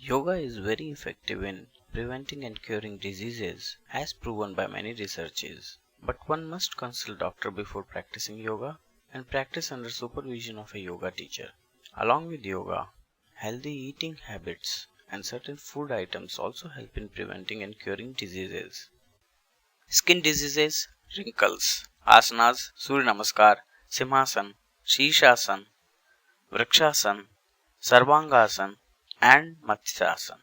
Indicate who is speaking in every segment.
Speaker 1: Yoga is very effective in preventing and curing diseases, as proven by many researches. But one must consult doctor before practicing yoga and practice under supervision of a yoga teacher. Along with yoga, healthy eating habits and certain food items also help in preventing and curing diseases. Skin diseases, wrinkles, asanas, Surya namaskar, Simhasana, Shirshasana, Vrikshasana, Sarvangasana, and Matsyasana.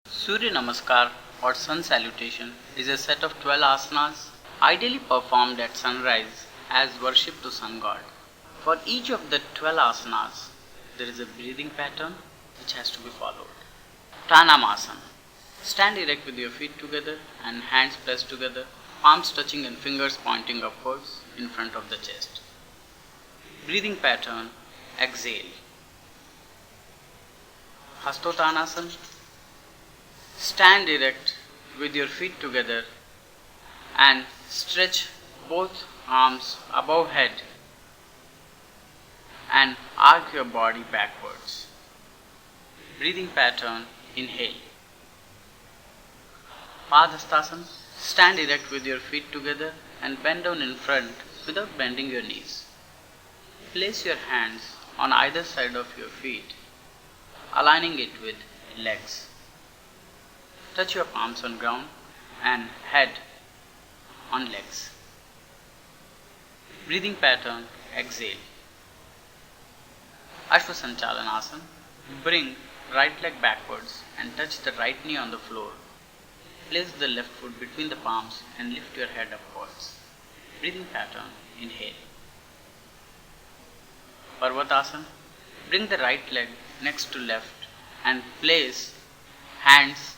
Speaker 2: Surya Namaskar or Sun Salutation is a set of 12 asanas ideally performed at sunrise as worship to Sun God. For each of the 12 asanas, there is a breathing pattern which has to be followed. Pranayama. Stand erect with your feet together and hands pressed together, palms touching and fingers pointing upwards in front of the chest. Breathing pattern, exhale. Hastottanasana. Stand erect with your feet together and stretch both arms above head and arc your body backwards. Breathing pattern, inhale. Padhastasana. Stand erect with your feet together and bend down in front without bending your knees. Place your hands on either side of your feet, aligning it with legs. Touch your palms on ground and head on legs. Breathing pattern, exhale. Ashwasanchalanasana. Bring right leg backwards and touch the right knee on the floor. Place the left foot between the palms and lift your head upwards. Breathing pattern, inhale. Parvatasana. Bring the right leg next to left and place hands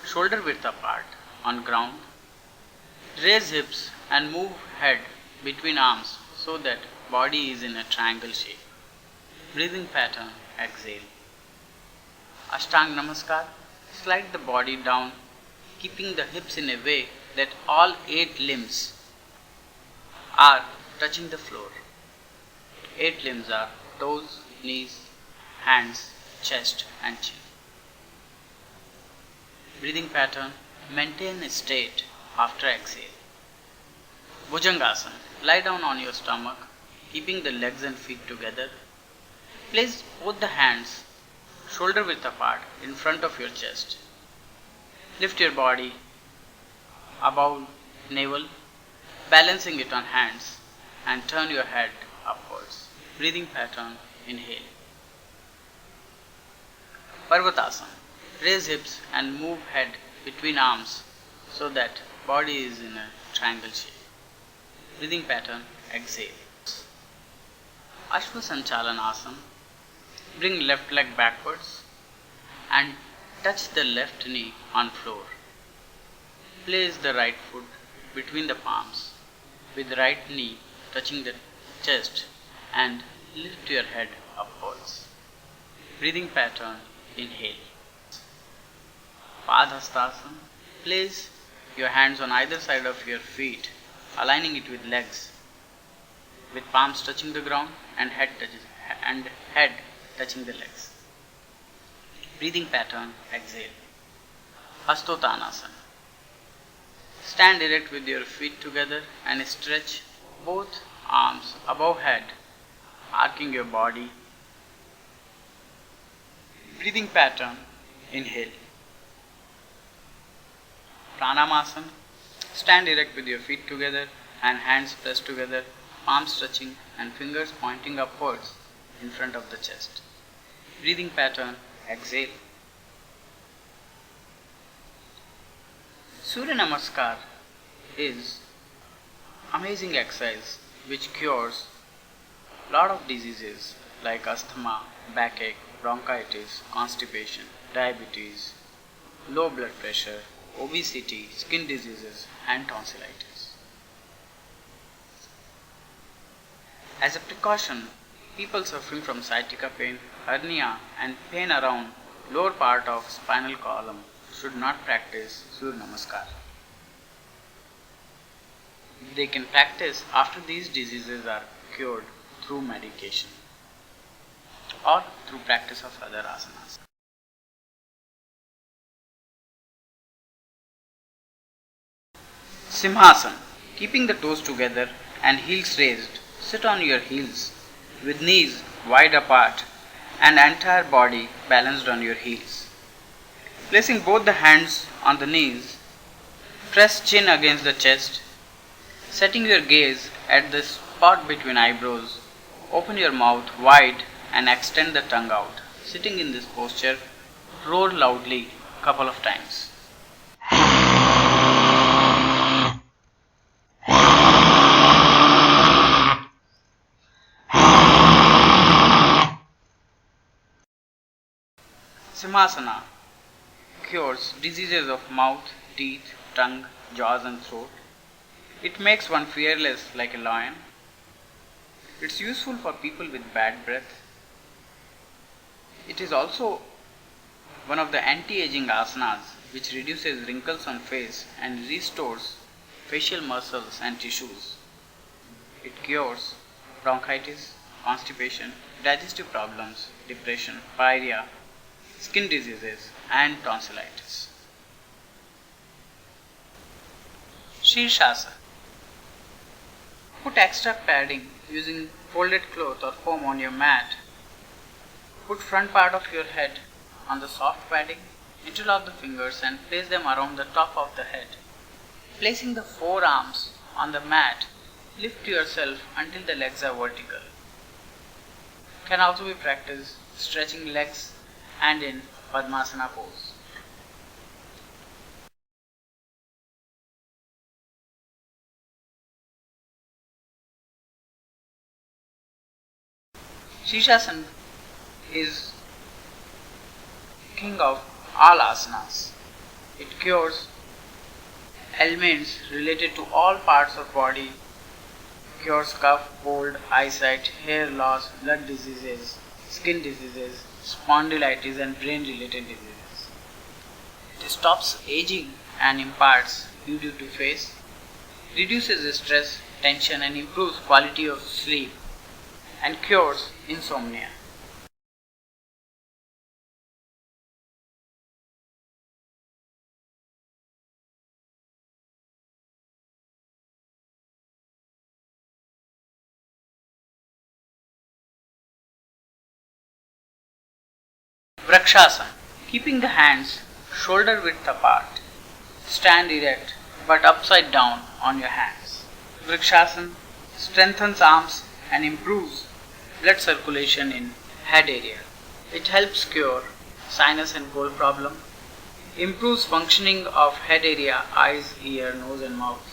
Speaker 2: shoulder width apart on ground. Raise hips and move head between arms so that body is in a triangle shape. Breathing pattern, exhale. Ashtanga Namaskar. Slide the body down, keeping the hips in a way that all 8 limbs are touching the floor. 8 limbs are toes, knees, hands, chest and chin. Breathing pattern, maintain a state after exhale. Bhujangasana. Lie down on your stomach, keeping the legs and feet together. Place both the hands shoulder width apart in front of your chest. Lift your body above navel, balancing it on hands, and turn your head upwards. Breathing pattern, inhale. Parvatasana. Raise hips and move head between arms so that body is in a triangle shape. Breathing pattern, exhale. Ashwasanchalanasana. Bring left leg backwards and touch the left knee on floor. Place the right foot between the palms with right knee touching the chest and lift your head upwards. Breathing pattern, inhale. Padhastasana. Place your hands on either side of your feet, aligning it with legs, with palms touching the ground and head touching the legs. Breathing pattern, exhale. Hastottanasana. Stand erect with your feet together and stretch both arms above head, arcing your body. Breathing pattern, inhale. Pranayama. Stand erect with your feet together and hands pressed together, palms touching and fingers pointing upwards in front of the chest. Breathing pattern, exhale. Surya Namaskar is amazing exercise which cures lot of diseases like asthma, backache, bronchitis, constipation, diabetes, low blood pressure, obesity, skin diseases and tonsillitis. As a precaution, people suffering from sciatica pain, hernia and pain around lower part of spinal column should not practice Surya Namaskar. They can practice after these diseases are cured through medication or through practice of other asanas. Simhasana. Keeping the toes together and heels raised, sit on your heels with knees wide apart and entire body balanced on your heels. Placing both the hands on the knees, press chin against the chest, setting your gaze at the spot between eyebrows. Open your mouth wide and extend the tongue out. Sitting in this posture, roar loudly couple of times. Simhasana cures diseases of mouth, teeth, tongue, jaws and throat. It makes one fearless like a lion. It's useful for people with bad breath. It is also one of the anti-aging asanas which reduces wrinkles on face and restores facial muscles and tissues. It cures bronchitis, constipation, digestive problems, depression, pyorrhea, skin diseases and tonsillitis. Shirshasana. Put extra padding using folded cloth or foam on your mat. Put front part of your head on the soft padding, interlock the fingers and place them around the top of the head. Placing the forearms on the mat, lift yourself until the legs are vertical. Can also be practiced stretching legs and in Padmasana pose. Shirshasana is king of all asanas. It cures ailments related to all parts of body, cures cough, cold, eyesight, hair loss, blood diseases, skin diseases, spondylitis and brain related diseases. It stops aging and imparts beauty to face, reduces stress, tension and improves quality of sleep and cures insomnia. Vrikshasana. Keeping the hands shoulder width apart. Stand erect but upside down on your hands. Vrikshasana strengthens arms and improves blood circulation in head area. It helps cure sinus and cold problem, improves functioning of head area, eyes, ear, nose and mouth,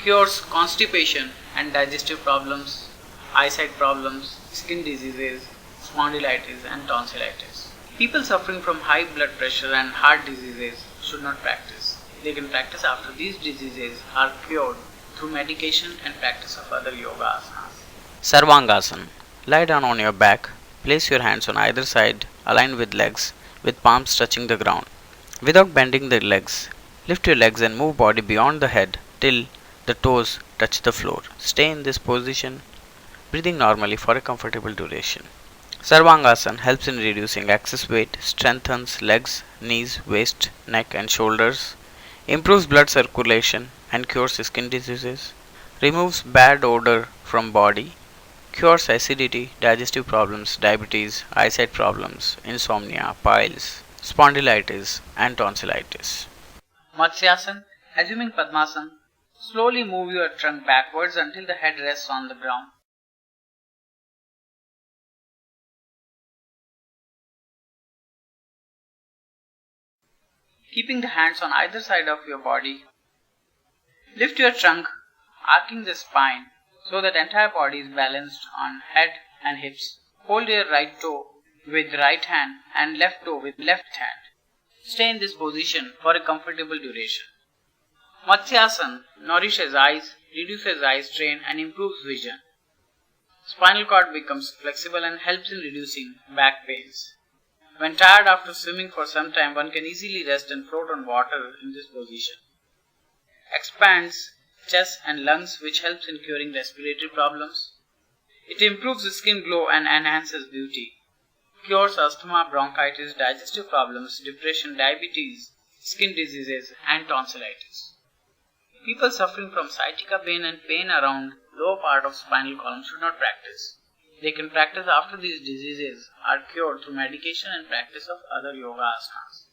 Speaker 2: cures constipation and digestive problems, eyesight problems, skin diseases, spondylitis and tonsillitis. People suffering from high blood pressure and heart diseases should not practice. They can practice after these diseases are cured through medication and practice of other yoga asanas.
Speaker 1: Sarvangasana. Lie down on your back. Place your hands on either side, aligned with legs, with palms touching the ground. Without bending the legs, lift your legs and move body beyond the head till the toes touch the floor. Stay in this position, breathing normally for a comfortable duration. Sarvangasana helps in reducing excess weight, strengthens legs, knees, waist, neck and shoulders, improves blood circulation and cures skin diseases, removes bad odor from body, cures acidity, digestive problems, diabetes, eyesight problems, insomnia, piles, spondylitis and tonsillitis.
Speaker 2: Matsyasana. Assuming Padmasana, slowly move your trunk backwards until the head rests on the ground. Keeping the hands on either side of your body, lift your trunk, arcing the spine so that entire body is balanced on head and hips. Hold your right toe with right hand and left toe with left hand. Stay in this position for a comfortable duration. Matsyasana nourishes eyes, reduces eye strain and improves vision. Spinal cord becomes flexible and helps in reducing back pains. When tired after swimming for some time, one can easily rest and float on water in this position. Expands chest and lungs, which helps in curing respiratory problems. It improves skin glow and enhances beauty. Cures asthma, bronchitis, digestive problems, depression, diabetes, skin diseases, and tonsillitis. People suffering from sciatica pain and pain around lower part of spinal column should not practice. They can practice after these diseases are cured through medication and practice of other yoga asanas.